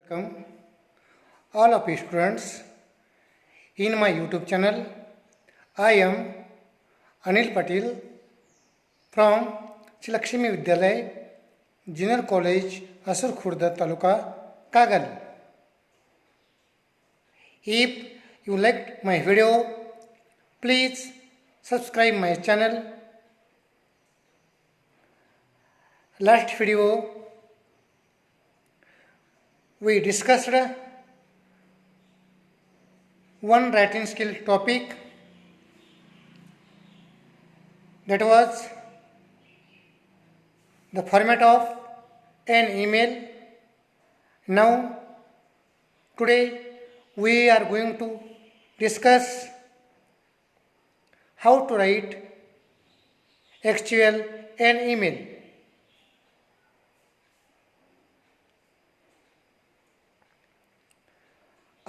Welcome all of you students in my YouTube channel. I am Anil Patil from Sri Lakshmi Vidyalay Junior College, Asur Khurda Taluka, Kagal. If you liked my video, please subscribe my channel. Last video we discussed one writing skill topic, that was the format of an email. Now today we are going to discuss how to write actual an email.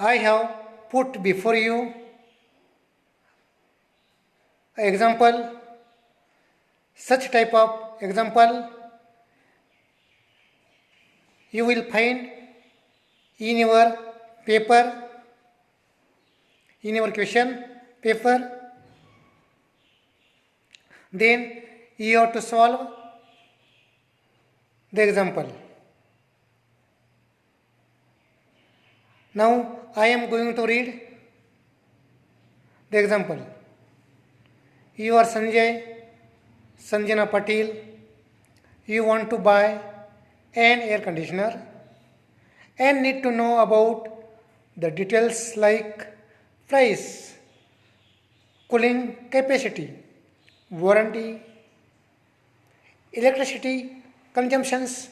I have put before you example, such type of example you will find in your paper, in your question paper. Then you have to solve the example. Now I am going to read the example. You are Sanjana Patil. You want to buy an air conditioner and need to know about the details like price, cooling capacity, warranty, electricity consumptions,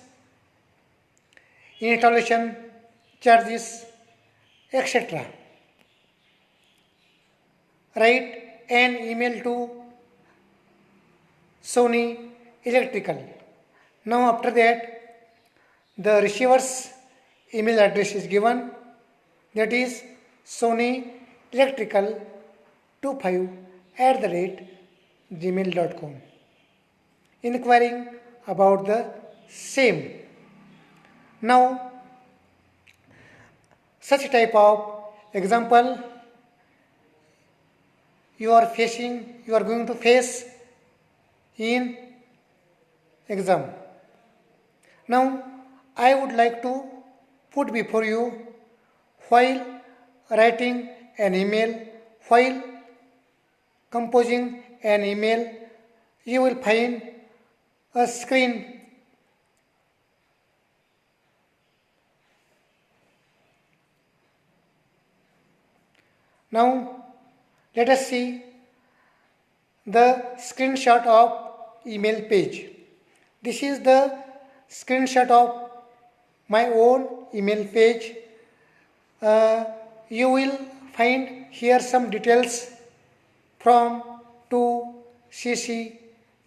installation charges, etc. Write an email to Sony Electrical. Now after that, the receiver's email address is given, that is Sony Electrical 25@gmail.com, inquiring about the same. Now such type of example you are going to face in exam. Now I would like to put before you, while writing an email, while composing an email, you will find a screen. Now let us see the screenshot of email page. This is the screenshot of my own email page. You will find here some details from to CC,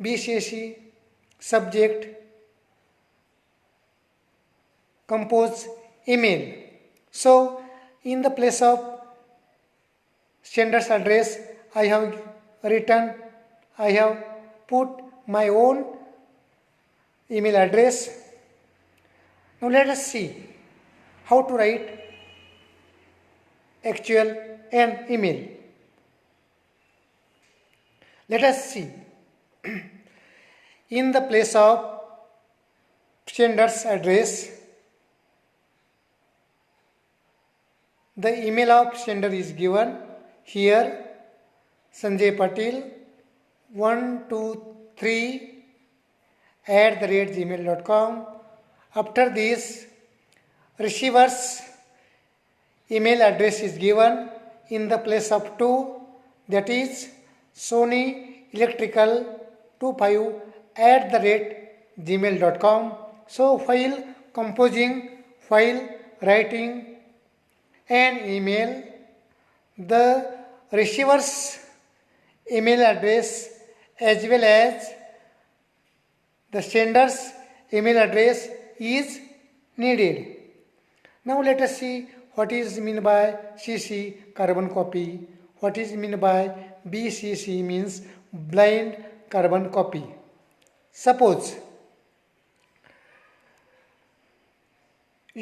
BCC, subject, compose email. So in the place of sender's address, I have put my own email address. Now let us see how to write actual an email. Let us see. In the place of sender's address, the email of sender is given. Here Sanjay Patil 123@gmail.com. After this, receiver's email address is given in the place of 2, that is Sony Electrical 25@gmail.com. So while writing an email, the receiver's email address as well as the sender's email address is needed. Now let us see what is meant by CC, carbon copy. What is meant by BCC, means blind carbon copy. Suppose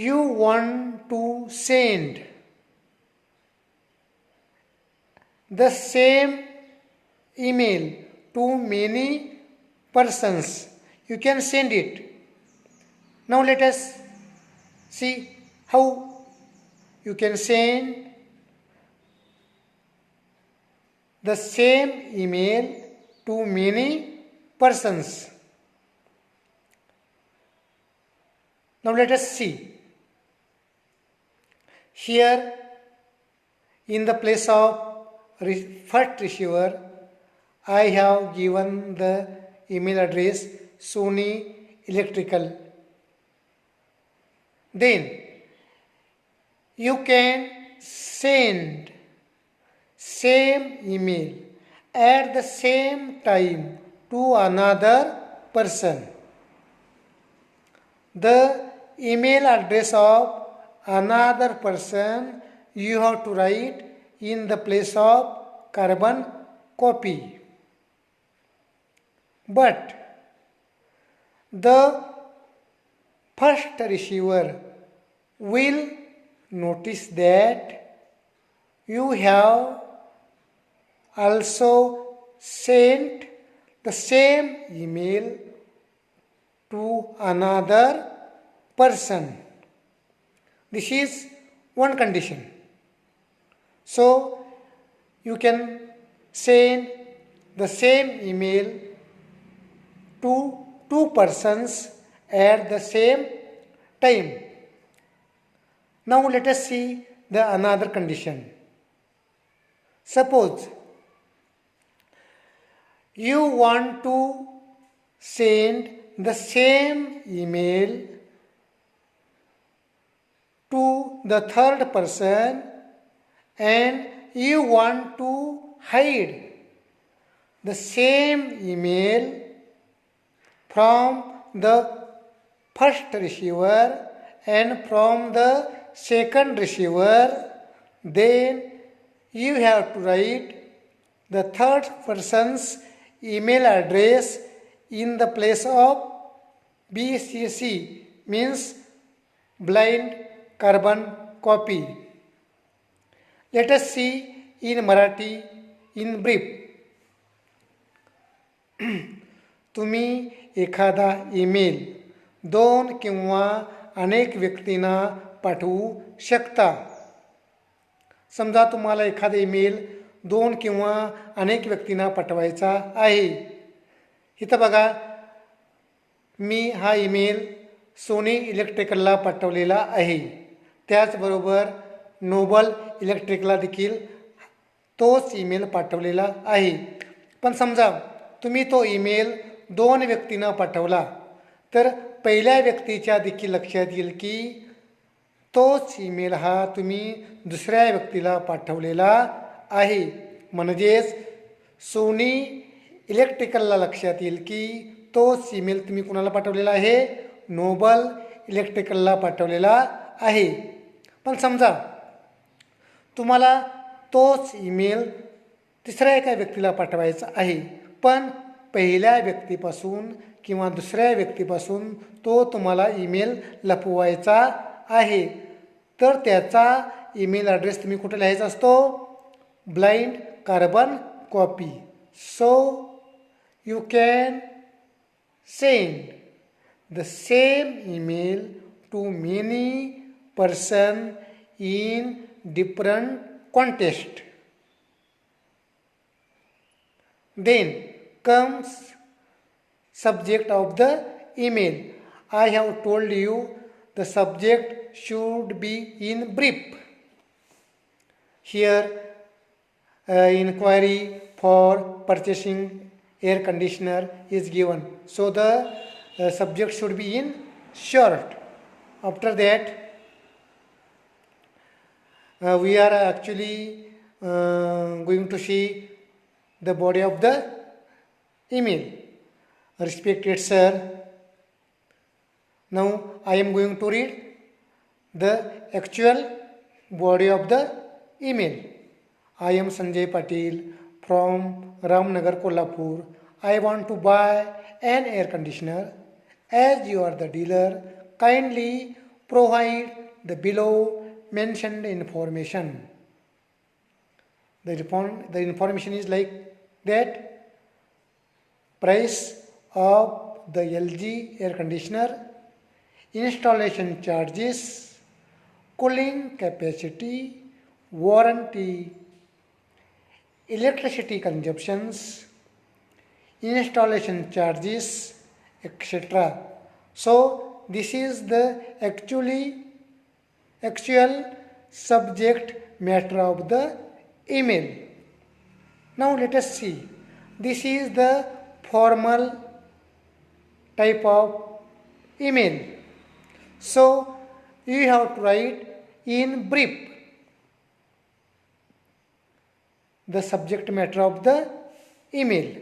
you want to send the same email to many persons, you can send it. Now let us see how you can send the same email to many persons. Now let us see. Here in the place of first receiver, I have given the email address Sony Electrical. Then you can send same email at the same time to another person. The email address of another person you have to write in the place of carbon copy. But the first receiver will notice that you have also sent the same email to another person. This is one condition. So you can send the same email to two persons at the same time. Now let us see the another condition. Suppose you want to send the same email to the third person and you want to hide the same email from the first receiver and from the second receiver, then you have to write the third person's email address in the place of BCC, means blind carbon copy. Let us see in Marathi in brief. तुम्ही एखादा email दोन किंवा अनेक व्यक्तींना पाठवू शकता. समजा तुम्हाला एखादा ईमेल दोन किंवा अनेक व्यक्तींना पाठवायचा आहे. इथं बघा, मी हा ईमेल सोनी इलेक्ट्रिकलला पाठवलेला आहे. त्याचबरोबर नोबल इलेक्ट्रिकला देखील तोच ईमेल पाठवलेला आहे. पण समजा तुम्ही तो ईमेल दोन व्यक्तींना पाठवला तर पहिल्या व्यक्तीच्या देखील लक्षात येईल की तोच ईमेल हा तुम्ही दुसऱ्या व्यक्तीला पाठवलेला आहे. म्हणजेच सोनी इलेक्ट्रिकलला लक्षात येईल की तोच ईमेल तुम्ही कुणाला पाठवलेला आहे, नोबल इलेक्ट्रिकलला पाठवलेला आहे. पण समजा तुम्हाला तोच ईमेल तिसऱ्या एका व्यक्तीला पाठवायचा आहे, पण पहिल्या व्यक्तीपासून किंवा दुसऱ्या व्यक्तीपासून तो तुम्हाला ईमेल लपवायचा आहे. तर त्याचा ईमेल ॲड्रेस तुम्ही कुठे लिहायचा असतो, blind carbon copy. So you can send the same email to many person in different context. Then comes subject of the email. I have told you the subject should be in brief. Here inquiry for purchasing air conditioner is given, so the subject should be in short. After that we are actually going to see the body of the email. Respected sir, now I am going to read the actual body of the email. I am Sanjay Patil from Ramnagar, Kolhapur. I want to buy an air conditioner. As you are the dealer, kindly provide the below mentioned information. The information is like that: price of the LG air conditioner, installation charges, cooling capacity, warranty, electricity consumptions, installation charges, etc. So this is the actual subject matter of the email. Now let us see. This is the formal type of email. So you have to write in brief the subject matter of the email,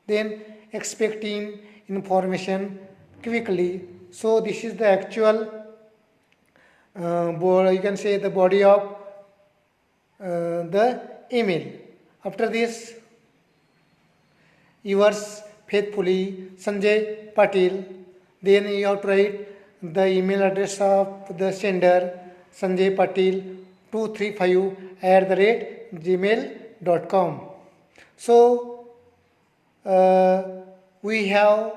then expecting information quickly. So this is the actual you can say the body of the email. After this, yours faithfully, Sanjay Patil. Then you have to write the email address of the sender, Sanjay Patil 235 @gmail.com. So we have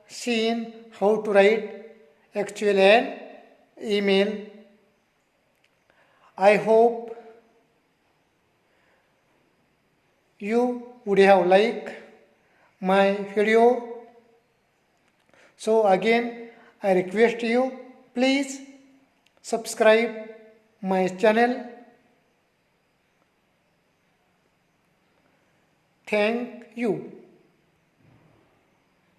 seen how to write actual an email. I hope you would have liked my video. So again, I request you, please subscribe my channel. Thank you.